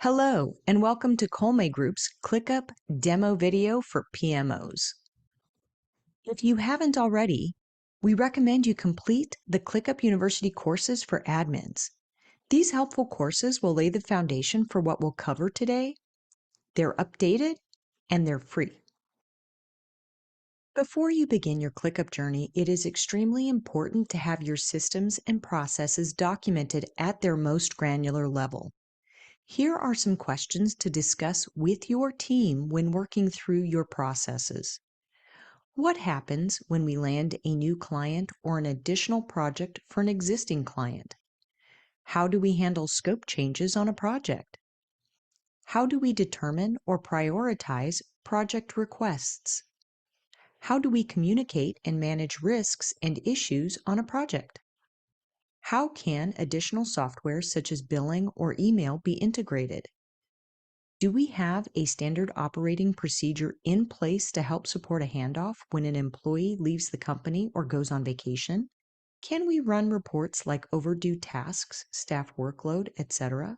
Hello, and welcome to Colme Group's ClickUp demo video for PMOs. If you haven't already, we recommend you complete the ClickUp University courses for admins. These helpful courses will lay the foundation for what we'll cover today. They're updated and they're free. Before you begin your ClickUp journey, it is extremely important to have your systems and processes documented at their most granular level. Here are some questions to discuss with your team when working through your processes. What happens when we land a new client or an additional project for an existing client? How do we handle scope changes on a project? How do we determine or prioritize project requests? How do we communicate and manage risks and issues on a project? How can additional software such as billing or email be integrated? Do we have a standard operating procedure in place to help support a handoff when an employee leaves the company or goes on vacation? Can we run reports like overdue tasks, staff workload, etc.?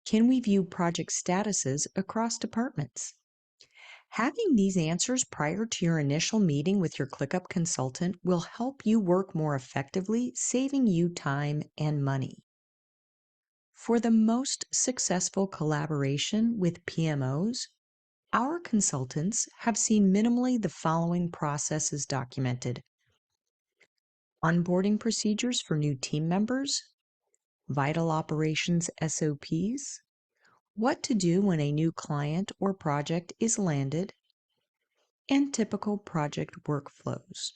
Can we view project statuses across departments? Having these answers prior to your initial meeting with your ClickUp consultant will help you work more effectively, saving you time and money. For the most successful collaboration with PMOs, our consultants have seen minimally the following processes documented: onboarding procedures for new team members, vital operations SOPs, what to do when a new client or project is landed, and typical project workflows.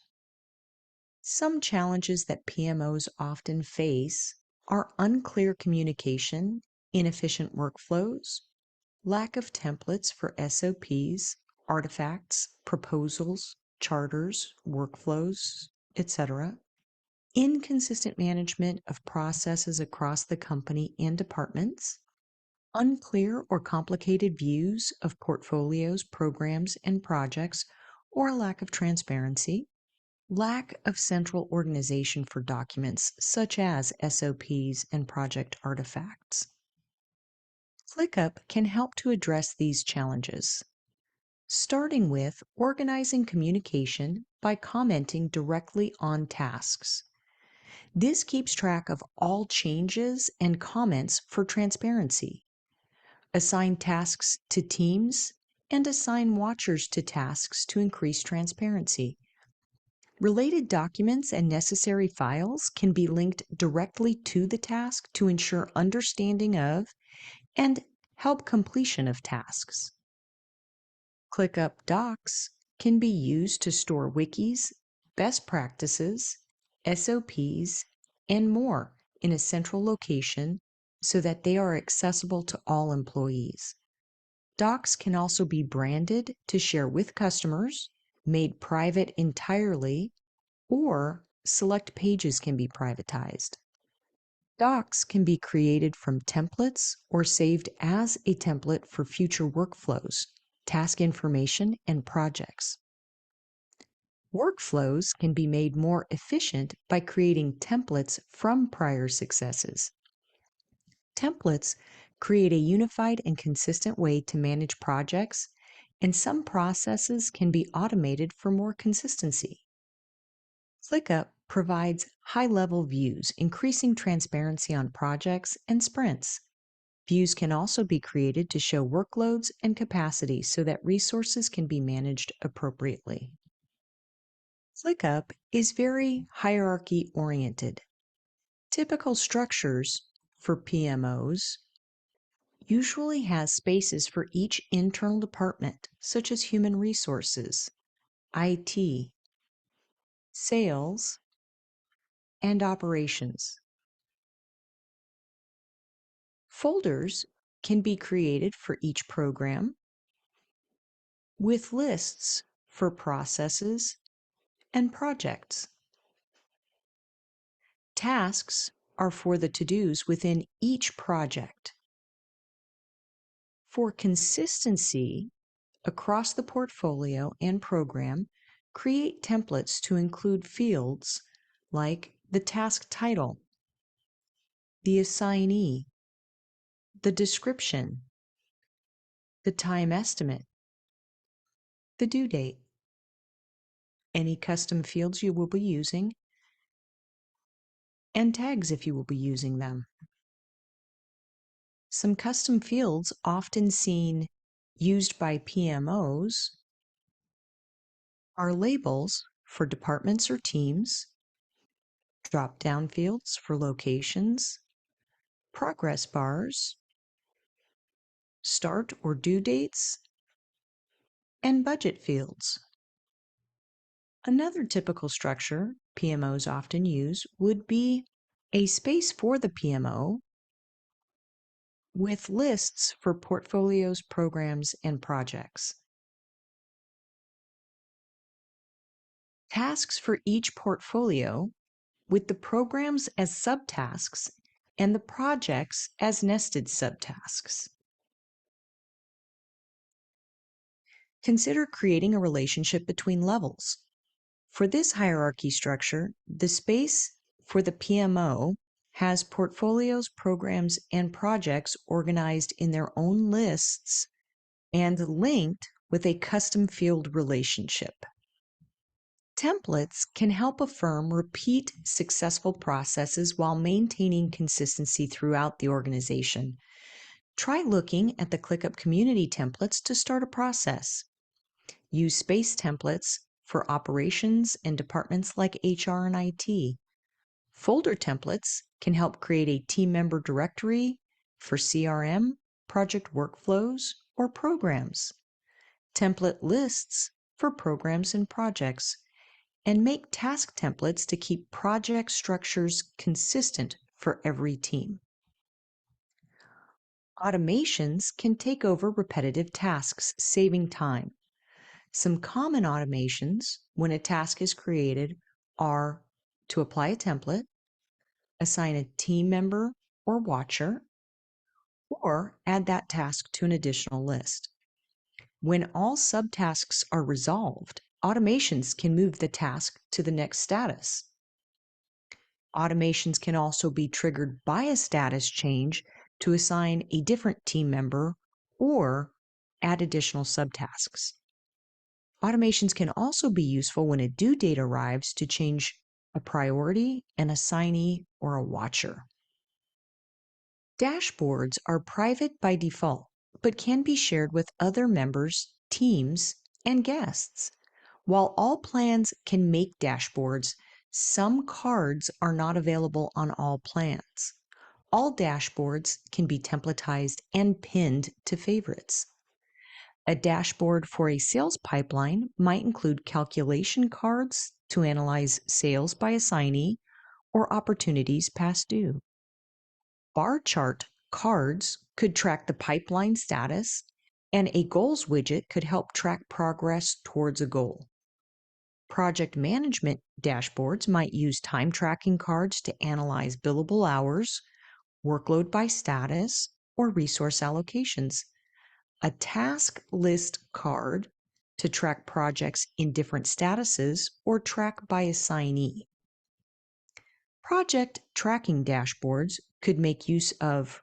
Some challenges that PMOs often face are unclear communication, inefficient workflows, lack of templates for SOPs, artifacts, proposals, charters, workflows, etc., inconsistent management of processes across the company and departments, unclear or complicated views of portfolios, programs, and projects, or lack of transparency, lack of central organization for documents such as SOPs and project artifacts. ClickUp can help to address these challenges, starting with organizing communication by commenting directly on tasks. This keeps track of all changes and comments for transparency. Assign tasks to teams and assign watchers to tasks to increase transparency. Related documents and necessary files can be linked directly to the task to ensure understanding of and help completion of tasks. ClickUp Docs can be used to store wikis, best practices, SOPs, and more in a central location so that they are accessible to all employees. Docs can also be branded to share with customers, made private entirely, or select pages can be privatized. Docs can be created from templates or saved as a template for future workflows, task information, and projects. Workflows can be made more efficient by creating templates from prior successes. Templates create a unified and consistent way to manage projects, and some processes can be automated for more consistency. ClickUp provides high-level views, increasing transparency on projects and sprints. Views can also be created to show workloads and capacity so that resources can be managed appropriately. ClickUp is very hierarchy-oriented. Typical structures for PMOs usually has spaces for each internal department, such as human resources, IT, sales, and operations. Folders can be created for each program, with lists for processes and projects. Tasks are for the to-dos within each project. For consistency across the portfolio and program, create templates to include fields like the task title, the assignee, the description, the time estimate, the due date, any custom fields you will be using, and tags if you will be using them. Some custom fields often seen used by PMOs are labels for departments or teams, drop-down fields for locations, progress bars, start or due dates, and budget fields. Another typical structure PMOs often use would be a space for the PMO with lists for portfolios, programs, and projects. Tasks for each portfolio with the programs as subtasks and the projects as nested subtasks. Consider creating a relationship between levels. For this hierarchy structure, the space for the PMO has portfolios, programs, and projects organized in their own lists and linked with a custom field relationship. Templates can help a firm repeat successful processes while maintaining consistency throughout the organization. Try looking at the ClickUp community templates to start a process. Use space templates for operations and departments like HR and IT. Folder templates can help create a team member directory for CRM, project workflows, or programs. Template lists for programs and projects. And make task templates to keep project structures consistent for every team. Automations can take over repetitive tasks, saving time. Some common automations when a task is created are to apply a template, assign a team member or watcher, or add that task to an additional list. When all subtasks are resolved, automations can move the task to the next status. Automations can also be triggered by a status change to assign a different team member or add additional subtasks. Automations can also be useful when a due date arrives to change a priority, an assignee, or a watcher. Dashboards are private by default, but can be shared with other members, teams, and guests. While all plans can make dashboards, some cards are not available on all plans. All dashboards can be templatized and pinned to favorites. A dashboard for a sales pipeline might include calculation cards to analyze sales by assignee or opportunities past due. Bar chart cards could track the pipeline status, and a goals widget could help track progress towards a goal. Project management dashboards might use time tracking cards to analyze billable hours, workload by status, or resource allocations. A task list card to track projects in different statuses or track by assignee. Project tracking dashboards could make use of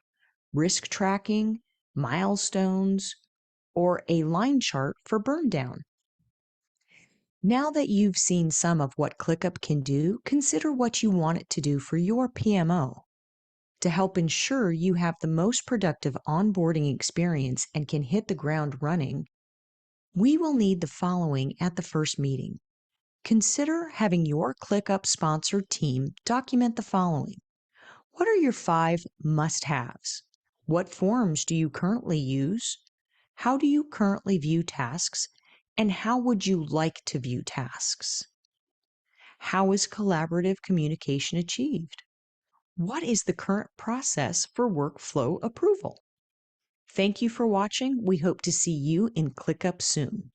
risk tracking, milestones, or a line chart for burn down. Now that you've seen some of what ClickUp can do, consider what you want it to do for your PMO. To help ensure you have the most productive onboarding experience and can hit the ground running, we will need the following at the first meeting. Consider having your ClickUp sponsored team document the following. What are your 5 must-haves? What forms do you currently use? How do you currently view tasks? And how would you like to view tasks? How is collaborative communication achieved? What is the current process for workflow approval? Thank you for watching. We hope to see you in ClickUp soon.